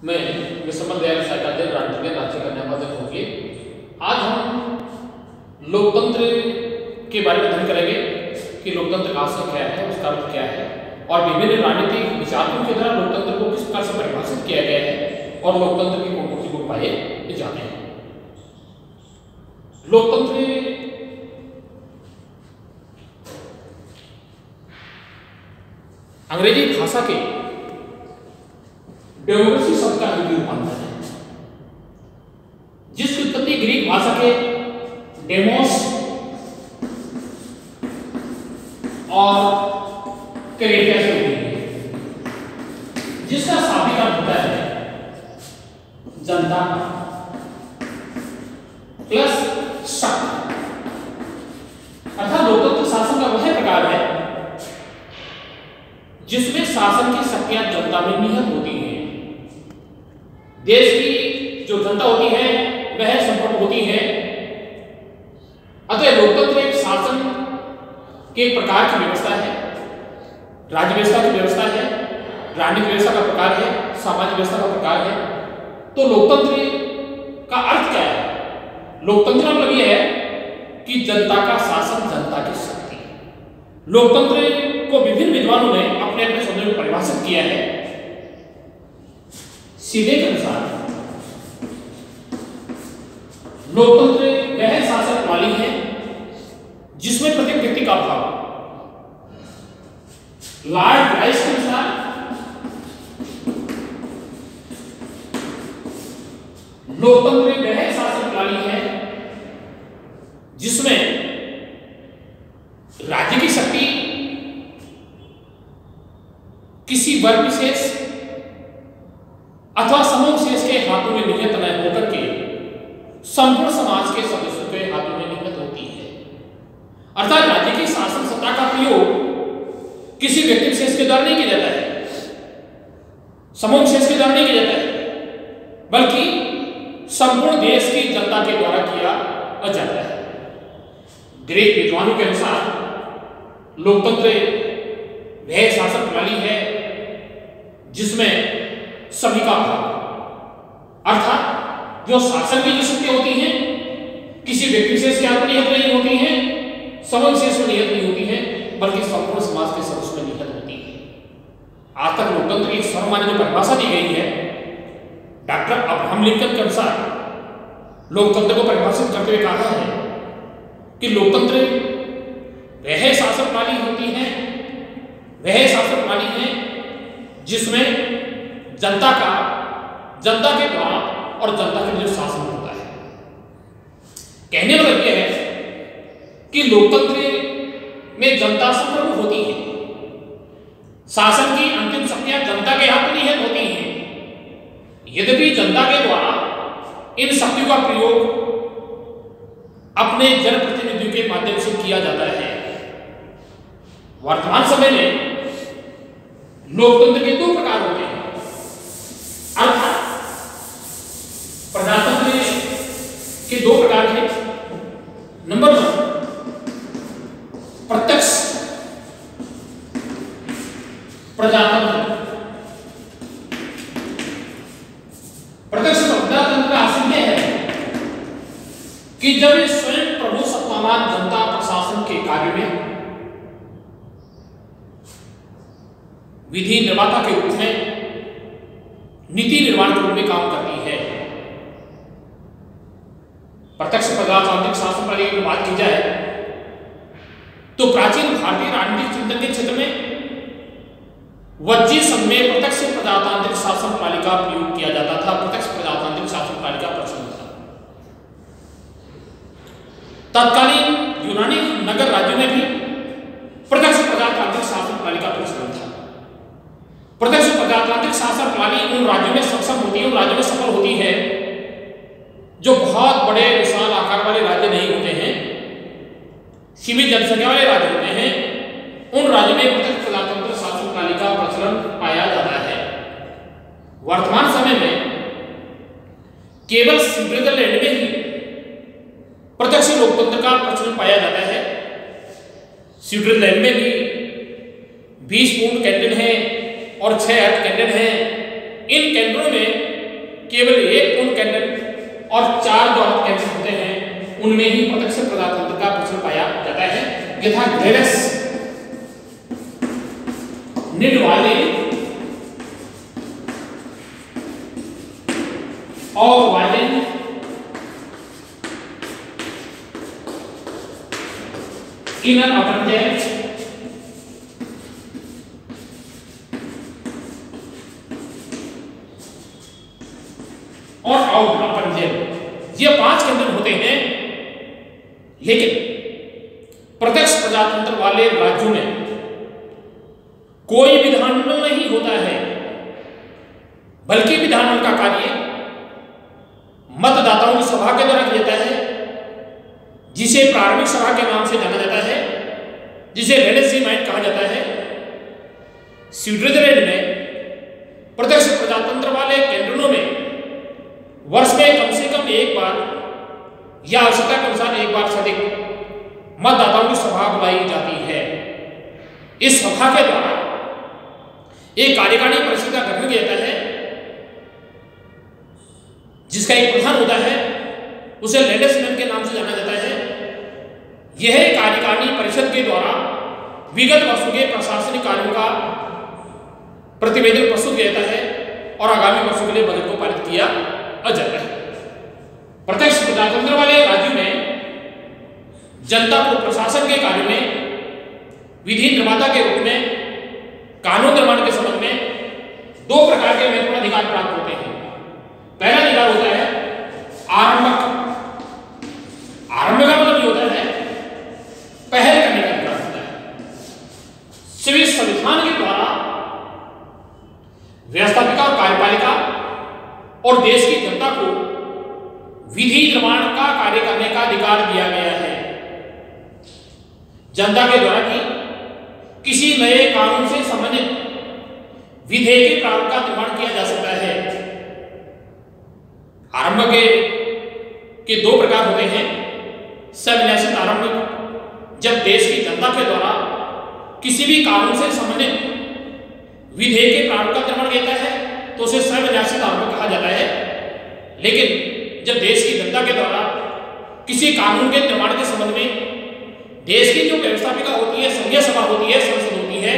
मैं विश्वनाथ दयाल साइकालजिस्ट राज्य करने वाले होंगे। आज हम लोकतंत्र के बारे में अध्ययन करेंगे कि लोकतंत्र का आशय क्या है, उसका अर्थ क्या है और विभिन्न राजनीतिक विचारों के द्वारा लोकतंत्र को किस प्रकार से परिभाषित किया गया है और लोकतंत्र की कौन कौन सी उपाय जाने हैं। लोकतंत्र अंग्रेजी भाषा के डेमोक्रेसी शब्द का हिंदी रूपांतर है, जिसकी उत्पत्ति ग्रीक भाषा के डेमोस और क्रेटिया से हुई है, जिसका शाब्दिक अर्थ होता है जनता प्लस शक्ति। अर्थात लोकतंत्र शासन का वह प्रकार है जिसमें शासन की शक्तियां जनता में निहित होती हैं। देश की जो जनता होती है वह संपन्न होती है। अतः लोकतंत्र एक शासन के एक प्रकार की व्यवस्था है, राज्य व्यवस्था की व्यवस्था है, राजनीतिक व्यवस्था का प्रकार है, सामाजिक व्यवस्था का प्रकार है। तो लोकतंत्र का अर्थ क्या है? लोकतंत्र का मतलब यह है कि जनता का शासन, जनता की शक्ति। लोकतंत्र को विभिन्न विद्वानों ने अपने अपने शब्दों में परिभाषित किया है। सीधे के अनुसार लोकतंत्र वह शासन प्रणाली है जिसमें प्रत्येक व्यक्ति का भाव, लॉर्ड राइस के अनुसार लोकतंत्र वह शासन प्रणाली है जिसमें राज्य की शक्ति किसी वर्ग विशेष अथवा समूह विशेष के हाथों में निहित न होकर के संपूर्ण समाज के सदस्यों के हाथों में निहित होती है। अर्थात राज्य की शासन सत्ता का प्रयोग किसी व्यक्ति विशेष के द्वारा नहीं किया जाता है, समूह विशेष के द्वारा नहीं किया जाता है, बल्कि संपूर्ण देश की जनता के द्वारा किया जाता है। ग्रीक विद्वानों के अनुसार लोकतंत्र वह शासन प्रणाली है जिसमें सभी का भाग, अर्थात जो शासन की जो शक्ति होती है किसी व्यक्ति विशेष के हाथ में निहित नहीं होती है, समूह विशेष में निहित नहीं होती है, बल्कि संपूर्ण समाज के सदस्य में निहित होती है। आज तक लोकतंत्र की सर्वमान्य जो परिभाषा दी गई है डॉक्टर अब्राहम लिंकन के अनुसार लोकतंत्र को परिभाषित करते हुए कहा है कि लोकतंत्र वह शासन प्रणाली होती है, वह शासन प्रणाली है जिसमें जनता का, जनता के द्वारा और जनता के लिए शासन होता है। कहने का मतलब यह है कि लोकतंत्र में जनता संप्रभु होती है, शासन की अंतिम शक्तियां जनता के हाथ में निहित होती हैं। यद्यपि जनता के द्वारा इन शक्तियों का प्रयोग अपने जनप्रतिनिधियों के माध्यम से किया जाता है। वर्तमान समय में लोकतंत्र के दो प्रकार होते हैं, अर्थात प्रजातंत्र के दो प्रकार हैं। नंबर 1 प्रत्यक्ष प्रजातंत्र। प्रत्यक्ष प्रजातंत्र का आशय यह है कि जब स्वयं प्रभु सत्तावान जनता प्रशासन के कार्य में विधि निर्माता के रूप में, नीति निर्माण के रूप में काम करती है। प्रत्यक्ष प्रजातांत्रिक शासन प्रणाली की बात की जाए तो प्राचीन भारतीय राजनीतिक चिंतन के क्षेत्र में वज्जी संघ में प्रत्यक्ष प्रजातांत्रिक शासन प्रणाली का प्रयोग किया जाता था। प्रत्यक्ष प्रजातांत्रिक शासन प्रणाली का प्रचलन था। तत्कालीन यूनानी नगर राज्यों में भी प्रत्यक्ष प्रजातांत्रिक शासन प्रणाली का प्रचलन था। प्रत्यक्ष प्रजातांत्रिक शासन प्रणाली उन राज्यों में सक्षम होती है, उन राज्यों में सफल होती है जो बहुत बड़े विशाल आकार वाले राज्य नहीं होते हैं, सीमित जनसंख्या वाले राज्य होते हैं। उन राज्यों में प्रत्यक्ष प्रजातंत्र शासन प्रणाली का प्रचलन पाया जाता है। वर्तमान समय में केवल स्विट्जरलैंड में ही प्रत्यक्ष लोकतंत्र का प्रचलन पाया जाता है। स्विट्जरलैंड में भी 20 पूर्ण कैंटन है और 6 अर्थ कैंटन है। इन केंद्रों में केवल एक पूर्ण केंद्र और 4 जो अर्ध केंद्र होते हैं उनमें ही प्रत्यक्ष प्रजातंत्र का प्रचलन पाया जाता है, यथा ग्रेडस, निडवाले और वायलेन, इनर अपेंडेज और आउटर अपेंडेज, ये 5 केंद्र होते हैं। लेकिन प्रत्यक्ष प्रजातंत्र वाले राज्यों में कोई विधानमंडल नहीं होता है, बल्कि विधानमंडल का कार्य मतदाताओं की सभा के द्वारा किया जाता है, जिसे प्रारंभिक सभा के नाम से जाना जाता है, जिसे लेजिस्लेटिव कहा जाता है। स्विट्जरलैंड में प्रत्यक्ष प्रजातंत्र वाले केंद्रों में वर्ष में कम से कम एक बार या आवश्यकता के अनुसार एक बार से अधिक मतदाताओं की सभा बुलाई जाती है। इस सभा के द्वारा एक कार्यकारिणी परिषद का गठन किया जाता है, जिसका एक प्रधान होता है, उसे लेजिस्लेटिव के नाम से जाना जाता है। यह कार्यकारिणी परिषद के द्वारा विगत वर्षों के प्रशासनिक कार्यों का प्रतिवेदन प्रस्तुत किया जाता है और आगामी वर्षों के लिए बजट को पारित किया जाता है। प्रत्यक्ष प्रजातंत्र वाले राज्यों में जनता को प्रशासन के कार्य में विधि निर्माता के रूप में कानून निर्माण के संबंध में 2 प्रकार के महत्वपूर्ण अधिकार प्राप्त होते हैं। पहला अधिकार होता है आरंभक। आरंभ का मतलब ये होता है पहल करने का अधिकार होता है। सिविल संविधान के द्वारा व्यवस्थापिका और कार्यपालिका और देश की जनता को विधि निर्माण का कार्य करने का अधिकार दिया गया है। जनता के द्वारा भी किसी नए कानून से संबंधित विधेयक के प्रारूप का निर्माण किया जा सकता है। आरंभ के 2 प्रकार होते हैं। सविनाशित आरंभ, जब देश की जनता के द्वारा किसी भी कानून से संबंधित विधेयक के प्रारूप का निर्माण किया जाता है तो उसे सविनाशित आरंभ कहा जाता है। लेकिन जब देश की जनता के द्वारा किसी कानून के निर्माण के संबंध में देश की जो व्यवस्थापिका होती है, संघीय सभा होती है, संसद होती है,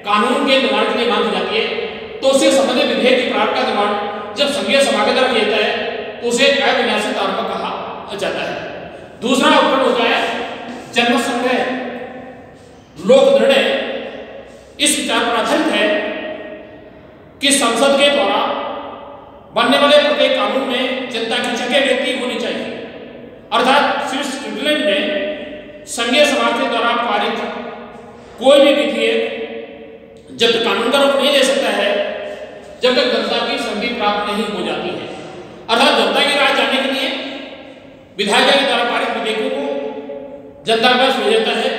कानून के निर्माण के लिए मांगी जाती है, तो उससे संबंधित विधेयक के प्रारूप का निर्माण जब संघीय सभा के द्वारा किया जाता है तो उसे अविनाशित आरंभ कहा जाता है। दूसरा उपकरण होता है जन संग्रह। लोक निर्णय इस विचार पर आधारित है कि संसद के द्वारा बनने वाले प्रत्येक कानून में जनता की जगह व्यक्ति होनी चाहिए। अर्थात स्विट्जरलैंड में संघीय सभा के द्वारा पारित कोई भी विधेयक जब तक कानून का रूप नहीं ले सकता है जब तक जनता की सहमति प्राप्त नहीं हो जाती है। अर्थात जनता की राय जानने के लिए विधायिका के द्वारा पारित विधेयकों को जनता के पास भेजा जाता है।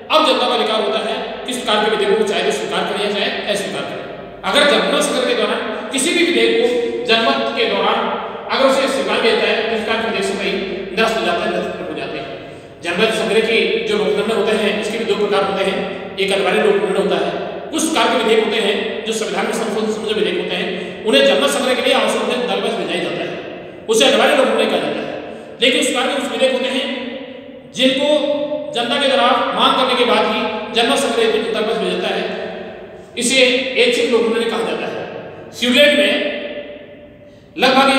अब जनता का अधिकार होता है किस प्रकार के विधेयकों को चाहे तो स्वीकार करें चाहे अस्वीकार करें। अगर जनमत सत्र के दौरान किसी भी विधेयक को जनमत के दौरान अगर उसे स्वीकार किया जाता है तो इसका विधेयक से कहीं निरस्त हो जाता है, निरस्त हो जाते हैं। जनमत संग्रह की जो लोक निर्णय होते हैं इसके भी 2 प्रकार होते हैं। एक अनिवार्य लोक निर्णय होता है, कुछ प्रकार के विधेयक होते हैं जो संविधान में संशोधन संबंधी विधेयक होते हैं, उन्हें जनमत संग्रह के लिए आवश्यक होते हैं दल में भेजा जाता है, उसे अनिवार्य लोक निर्णय कहा जाता है। लेकिन उस प्रकार के कुछ विधेयक होते हैं जिनको जनता के द्वारा मांग करने के बाद ही जनमत संग्रह हेतु जनता में भेजा जाता है, इसे ऐच्छिक लोक निर्णय कहा जाता है। स्विट्जरलैंड में लगभग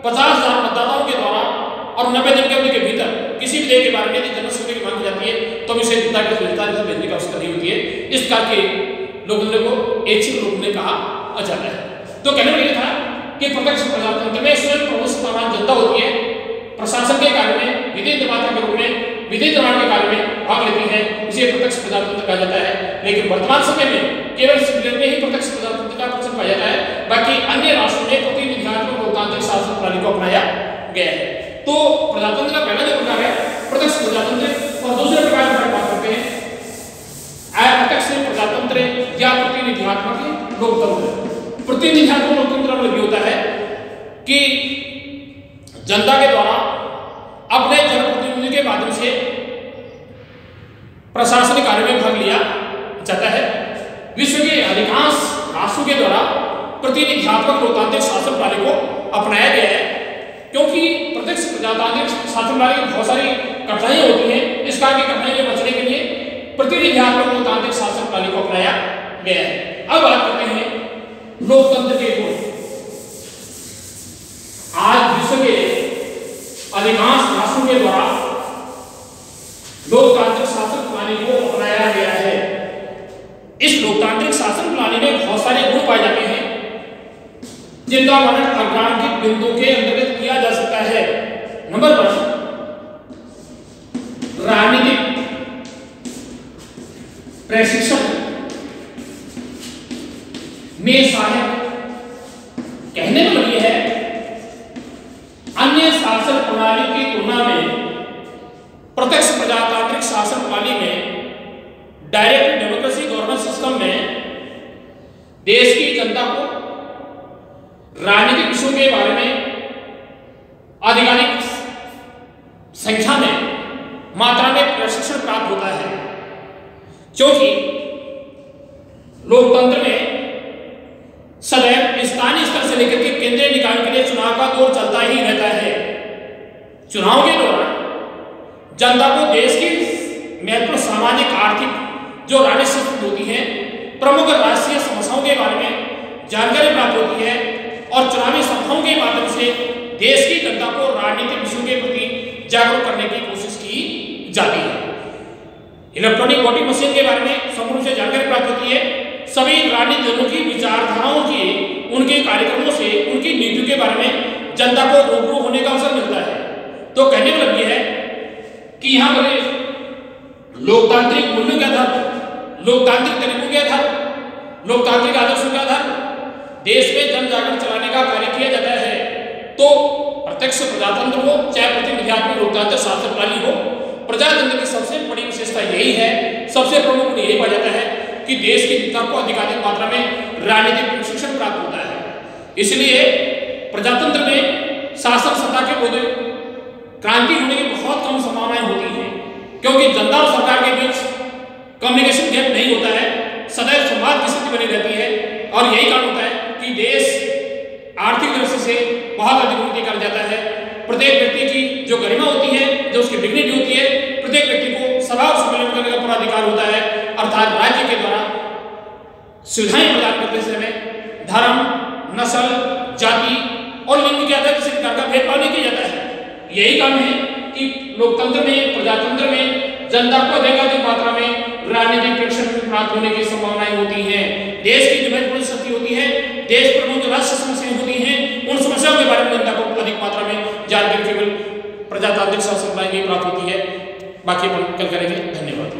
50,000 मतदाताओं के द्वारा और 90 दिन के अवधि के भीतर किसी भी विधेयक के बारे में यदि जनमत संग्रह की मांग की जाती है तो इसे जनता के विस्तार में भेजने की आवश्यकता नहीं होती है। इस प्रकार के लोक निर्णय को ऐच्छिक लोक निर्णय कहा जाता है। तो कहने का यह था कि प्रत्यक्ष प्रजातंत्र में स्वयं प्रमुख सत्तावान जनता होती है, प्रशासन के कार्य में विधि निर्माता के रूप में विधि निर्माण के कार्य में भाग लेती है, इसे प्रत्यक्ष प्रजातंत्र कहा जाता है। लेकिन वर्तमान समय में केवल स्विट्जरलैंड में ही प्रत्यक्ष प्रजातंत्र का प्रचलन पाया जाता है, बाकी अन्य राष्ट्रों में प्रतिनिधित्व लोकतांत्रिक शासन प्रणाली को अपनाया गया है। तो प्रजातंत्र का पहला जो प्रकार है प्रत्यक्ष प्रजातंत्र, और दूसरे प्रकार की बात करते हैं अप्रत्यक्ष प्रजातंत्र या प्रतिनिधित्वात्मक लोकतंत्र। प्रतिनिधित्वात्मक लोकतंत्र में होता है कि जनता के द्वारा अपने जनप्रतिनिधि के माध्यम से प्रशासनिक कार्य में भाग लिया जाता है। विश्व के अधिकांश राष्ट्रों के द्वारा प्रतिनिधित्वात्मक लोकतांत्रिक शासन प्रणाली को अपनाया गया है, क्योंकि प्रत्यक्ष प्रजातांत्रिक शासन प्रणाली में बहुत सारी कठिनाइयां होती हैं। इस कारण की कठिनाइयों से बचने के लिए प्रतिनिधित्वात्मक लोकतांत्रिक शासन प्रणाली को अपनाया गया है। अब बात करते हैं लोकतंत्र के गुण। आज विश्व के अधिकांश राष्ट्रों के द्वारा लोकतांत्रिक शासन प्रणाली को अपनाया गया है। इस लोकतांत्रिक शासन प्रणाली में बहुत सारे गुण पाए जाते हैं, जिनका वर्णन अग्रांकित बिंदु के अंतर्गत किया जा सकता है। नंबर 1, राजनीतिक प्रशिक्षण में सहायक। कहने में मतलब यह है, अन्य शासन प्रणाली की तुलना में प्रत्यक्ष प्रजातांत्रिक शासन प्रणाली में डायरेक्ट डेमोक्रेसी गवर्नेंस सिस्टम में देश की जनता को राजनीतिक विषयों के बारे में आधिकारिक संख्या में मात्रा में प्रशिक्षण प्राप्त होता है, क्योंकि लोकतंत्र में सदैव स्थानीय स्तर से लेकर के केंद्रीय निकायों के लिए चुनाव का दौर चलता ही रहता है। चुनाव के दौरान जनता को देश की महत्वपूर्ण सामाजिक आर्थिक जो राजनीतिक स्थिति होती है, प्रमुख राष्ट्रीय समस्याओं के बारे में जानकारी प्राप्त होती है और चुनावी सभाओं के माध्यम से देश की जनता को राजनीतिक विषयों के प्रति जागरूक करने की कोशिश की जाती है। इलेक्ट्रॉनिक वोटिंग मशीन के बारे में संपूर्ण से जानकारी प्राप्त होती है। सभी राजनीतिक दलों की विचारधाराओं की, उनके कार्यक्रमों से, उनकी नीतियों के बारे में जनता को रूबरू होने का अवसर मिलता है। तो कहने का मतलब यह है कि यहाँ पर लोकतांत्रिक मूल्यों के आधार, लोकतांत्रिक तरीकों के आधार, लोकतांत्रिक आदर्शों के आधार देश में जन जागरण चलाने का कार्य किया जाता है। तो प्रत्यक्ष प्रजातंत्र हो चाहे प्रतिनिधित्वात्मक लोकतांत्रिक शासन प्रणाली हो, प्रजातंत्र की सबसे बड़ी विशेषता यही है, सबसे प्रमुख यही पाया जाता है कि देश की जनता को अधिकाधिक मात्रा में राजनीतिक प्रशिक्षण प्राप्त होता है। इसलिए प्रजातंत्र में शासन सत्ता के मुद्दे क्रांति होने की बहुत कम संभावनाएं होती हैं, क्योंकि जनता और सरकार के बीच कम्युनिकेशन गैप नहीं होता है, सदैव संवाद की स्थिति बनी रहती है। और यही कारण होता है कि देश आर्थिक दृष्टि से बहुत अधिक उन्नति कर जाता है। प्रत्येक व्यक्ति की जो गरिमा होती है, जो उसकी डिग्निटी होती है, प्रत्येक व्यक्ति को सभा और सम्मेलन करने का पूरा अधिकार होता है। अर्थात राज्य के द्वारा सुविधाएं प्रदान करते समय धर्म, नस्ल, जाति और लिंग के आधार किसी प्रकार का भेदभाव नहीं किया जाता है। यही कारण है कि लोकतंत्र में, प्रजातंत्र में जनता को अधिकाधिक मात्रा में राजनीतिक प्रशिक्षण प्राप्त होने की संभावनाएं होती हैं। देश की जो महत्वपूर्ण स्थिति होती है, देश प्रमुख जो राष्ट्रीय समस्याएं होती हैं, उन समस्याओं के बारे में जनता को अधिक मात्रा में जानकारी केवल प्रजातांत्रिक शासन प्रणाली में प्राप्त होती है। बाकी अपन कल करेंगे। धन्यवाद।